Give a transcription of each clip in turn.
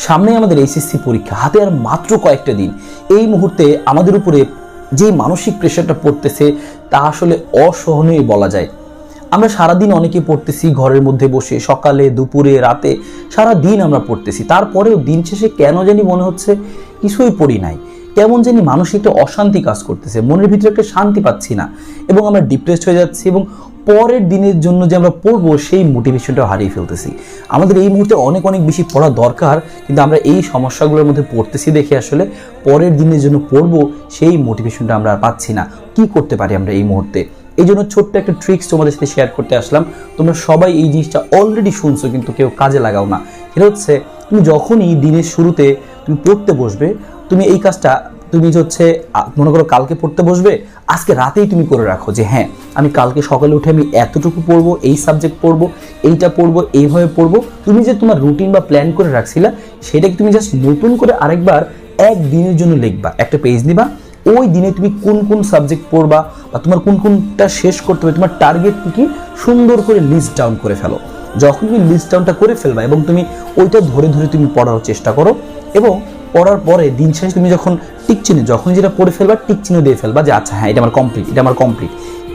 সামনেই আমাদের এইচএসসি পরীক্ষা, হাতে আর মাত্র কয়েকটা দিন। এই মুহূর্তে আমাদের উপরে যে মানসিক প্রেশারটা পড়তেছে তা আসলে অসহনীয় বলা যায়। আমরা সারাদিন অনেকে পড়তেছি ঘরের মধ্যে বসে, সকালে দুপুরে রাতে সারা দিন আমরা পড়তেছি, তারপরেও দিন শেষে কেন জানি মনে হচ্ছে কিছুই পড়ি নাই, কেমন জানি মানসিক একটা অশান্তি কাজ করতেছে, মনের ভিতরে একটা শান্তি পাচ্ছি না এবং আমরা ডিপ্রেসড হয়ে যাচ্ছি এবং পরের দিনের জন্য যে আমরা পড়বো সেই মোটিভেশনটা হারিয়ে ফেলতেছি। আমাদের এই মুহূর্তে অনেক অনেক বেশি পড়া দরকার, কিন্তু আমরা এই সমস্যাগুলোর মধ্যে পড়তেছি দেখে আসলে পরের দিনের জন্য পড়বো সেই মোটিভেশনটা আমরা আর পাচ্ছি না। কি করতে পারি আমরা এই মুহূর্তে? এই জন্য ছোট্ট একটা ট্রিক্স তোমাদের সাথে শেয়ার করতে আসলাম। তোমরা সবাই এই জিনিসটা অলরেডি শুনছো কিন্তু কেউ কাজে লাগাও না। এটা হচ্ছে, তুমি যখনই দিনের শুরুতে তুমি পড়তে বসবে, তুমি এই কাজটা তুমি হচ্ছে মনে করো কালকে পড়তে বসবে, আজকে রাতেই তুমি করে রাখো যে হ্যাঁ আমি কালকে সকালে উঠে আমি এতটুকু পড়বো, এই সাবজেক্ট পড়বো, এইটা পড়বো, এইভাবে পড়বো। তুমি যে তোমার রুটিন বা প্ল্যান করে রাখছিলা সেটাকে তুমি জাস্ট নতুন করে আরেকবার একদিনের জন্য লিখবা, একটা পেজ নিবা, ওই দিনে তুমি কোন কোন সাবজেক্ট পড়বা বা তোমার কোন কোনটা শেষ করতে হবে, তোমার টার্গেট কি সুন্দর করে লিস্ট ডাউন করে ফেলো। যখন তুমি লিস্ট ডাউনটা করে ফেলবা এবং তুমি ওইটা ধরে ধরে তুমি পড়ার চেষ্টা করো, এবং পড়ার পরে দিন শেষে তুমি যখন টিক চিহ্ন, যখন যেটা পড়ে ফেলবা টিক চিহ্ন দিয়ে ফেলবা যে আচ্ছা হ্যাঁ এটা আমার কমপ্লিট, এটা আমার কমপ্লিট।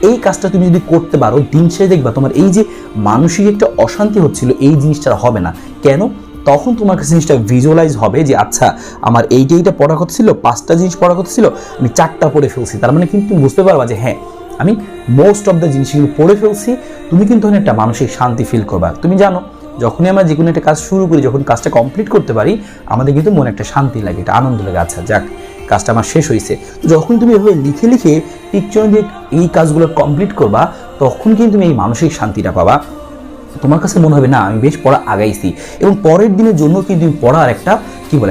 এই কাজটা তুমি যদি করতে পারো, দিন শেষে দেখবা তোমার এই যে মানসিক একটা অশান্তি হচ্ছিল এই জিনিসটা হবে না। কেন? তখন তোমার কাছে জিনিসটা ভিজুয়ালাইজ হবে যে আচ্ছা আমার এইটা পড়া কথা ছিল, 5টা জিনিস পড়া কথা ছিল, আমি 4টা পড়ে ফেলছি। তার মানে কিন্তু তুমি বুঝতে পারবা যে হ্যাঁ আমি মোস্ট অফ দ্য জিনিসগুলো পড়ে ফেলছি। তুমি কিন্তু একটা মানসিক শান্তি ফিল করবা। তুমি জানো যখনই আমরা যে কোনো একটা কাজ শুরু করি, যখন কাজটা কমপ্লিট করতে পারি, আমাদের কিন্তু মনে একটা শান্তি লাগে, একটা আনন্দ লাগে, আচ্ছা যাক কাজটা আমার শেষ হয়েছে। তো যখন তুমি এভাবে লিখে লিখে পিকচার দিয়ে এই কাজগুলো কমপ্লিট করবা, তখন কিন্তু তুমি এই মানসিক শান্তিটা পাবা। তোমার কাছে মনে হবে না আমি বেশ পড়া আগাইছি, এবং পরের দিনের জন্য কিন্তু তুমি পড়ার একটা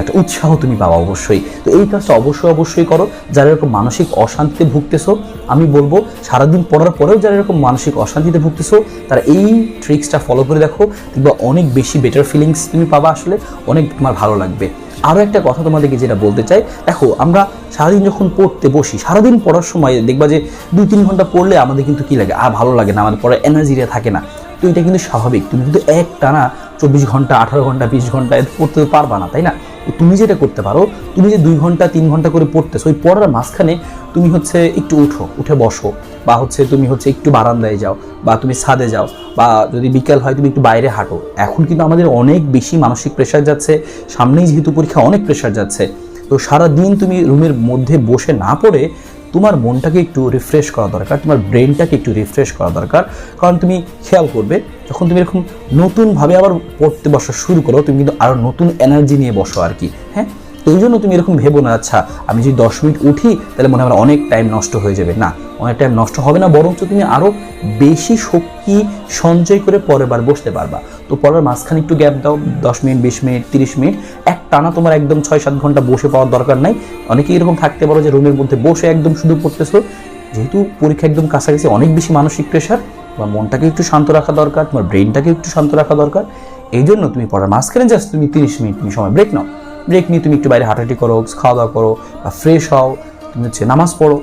একটা উৎসাহ তুমি পাবা অবশ্যই। তো এই কাজটা অবশ্যই করো। যারা এরকম মানসিক অশান্তিতে ভুগতেছো, আমি বলবো সারাদিন পড়ার পরেও যারা এরকম মানসিক অশান্তিতে ভুগতেছো তারা এই ট্রিক্সটা ফলো করে দেখো, দেখবা অনেক বেশি বেটার ফিলিংস তুমি পাবা, আসলে অনেক তোমার ভালো লাগবে। আরও একটা কথা তোমাদেরকে যেটা বলতে চাই, দেখো আমরা সারাদিন যখন পড়তে বসি, সারাদিন পড়ার সময় দেখবা যে 2-3 ঘন্টা পড়লে আমাদের কিন্তু কি লাগে, আর ভালো লাগে না, আমাদের পড়ার এনার্জিটা থাকে না। তো এটা কিন্তু স্বাভাবিক। তুমি কিন্তু টানা 24 ঘন্টা 18 ঘন্টা 20 ঘন্টা পড়তে পারবা না, তাই না? তুমি যেটা করতে পারো, তুমি যে 2 ঘন্টা 3 ঘন্টা করে পড়তেছো, ওই পড়ার মাঝখানে তুমি একটু উঠে বসো, বা তুমি একটু বারান্দায় যাও, বা তুমি ছাদে যাও, বা যদি বিকেল হয় তুমি একটু বাইরে হাঁটো। এখন কিন্তু আমাদের অনেক বেশি মানসিক প্রেশার যাচ্ছে, সামনেই যেহেতু পরীক্ষা অনেক প্রেশার যাচ্ছে। তো সারাদিন তুমি রুমের মধ্যে বসে না পড়ে তোমার মনটাকে একটু রিফ্রেশ করা দরকার, তোমার ব্রেনটাকে একটু রিফ্রেশ করা দরকার। কারণ তুমি খেয়াল করবে যখন তুমি এরকম নতুনভাবে আবার পড়তে বসা শুরু করো, তুমি কিন্তু আরও নতুন এনার্জি নিয়ে বসো আর কি। হ্যাঁ, তো এই জন্য তুমি এরকম ভেবো না আচ্ছা আমি যদি 10 মিনিট উঠি তাহলে মনে হয় আমার অনেক টাইম নষ্ট হয়ে যাবে। না, অনেক টাইম নষ্ট হবে না, বরঞ্চ তুমি আরও বেশি শক্তি সঞ্চয় করে পরের বার বসতে পারবা। তো পড়ার মাঝখানে একটু গ্যাপ দাও, 10 মিনিট 20 মিনিট 30 মিনিট। টানা তোমার একদম 6-7 ঘন্টা বসে পাওয়ার দরকার নাই। অনেকেই এরকম থাকতে পারো যে রুমের মধ্যে বসে একদম শুধু পড়তেছো। যেহেতু পরীক্ষা একদম কাছাকাছি, অনেক বেশি মানসিক প্রেশার, তোমার মনটাকে একটু শান্ত রাখা দরকার, তোমার ব্রেনটাকে একটু শান্ত রাখা দরকার। এই জন্য তুমি পড়ার মাঝখানে জাস্ট তুমি 30 মিনিট তুমি সময় ব্রেক নাও। ব্রেক নিয়ে তুমি একটু বাইরে হাঁটাহাঁটি করো, খাওয়া দাওয়া করো, বা ফ্রেশ হও, তুমি নামাজ পড়ো।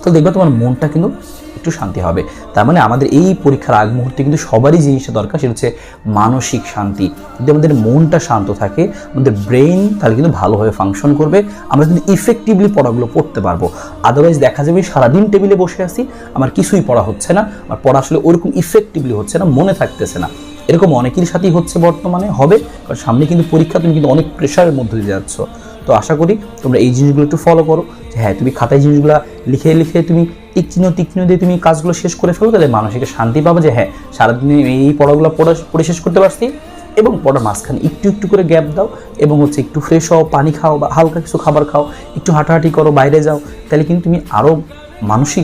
তো দেখবে তোমার মনটা কিন্তু একটু শান্তি হবে। তার মানে আমাদের এই পরীক্ষার আগ মুহূর্তে কিন্তু সবারই জিনিসটা দরকার, সেটা হচ্ছে মানসিক শান্তি। যদি আমাদের মনটা শান্ত থাকে, আমাদের ব্রেন তাহলে কিন্তু ভালোভাবে ফাংশন করবে, আমরা কিন্তু ইফেক্টিভলি পড়াগুলো পড়তে পারবো। আদারওয়াইজ দেখা যাবে সারাদিন টেবিলে বসে আছি, আমার কিছুই পড়া হচ্ছে না, আমার পড়া আসলে ওরকম ইফেক্টিভলি হচ্ছে না, মনে থাকতেছে না। এরকম অনেকেরই সাথেই হচ্ছে বর্তমানে, হবে, কারণ সামনে কিন্তু পরীক্ষা, তুমি কিন্তু অনেক প্রেশারের মধ্যে দিয়ে যাচ্ছ। তো আশা করি তোমরা এই জিনিসগুলো একটু ফলো করো, যে হ্যাঁ তুমি খাতায় জিনিসগুলো লিখে লিখে তুমি টিক চিহ্ন দিয়ে তুমি কাজগুলো শেষ করে ফেলো, তাহলে মানসিক শান্তি পাবে যে হ্যাঁ সারাদিনে এই পড়াগুলো পড়ে শেষ করতে পারছি। এবং পড়ার মাঝখানে একটু একটু করে গ্যাপ দাও, এবং একটু ফ্রেশ হও, পানি খাও বা হালকা কিছু খাবার খাও, একটু হাঁটাহাঁটি করো, বাইরে যাও, তাহলে কিন্তু তুমি আরও মানসিক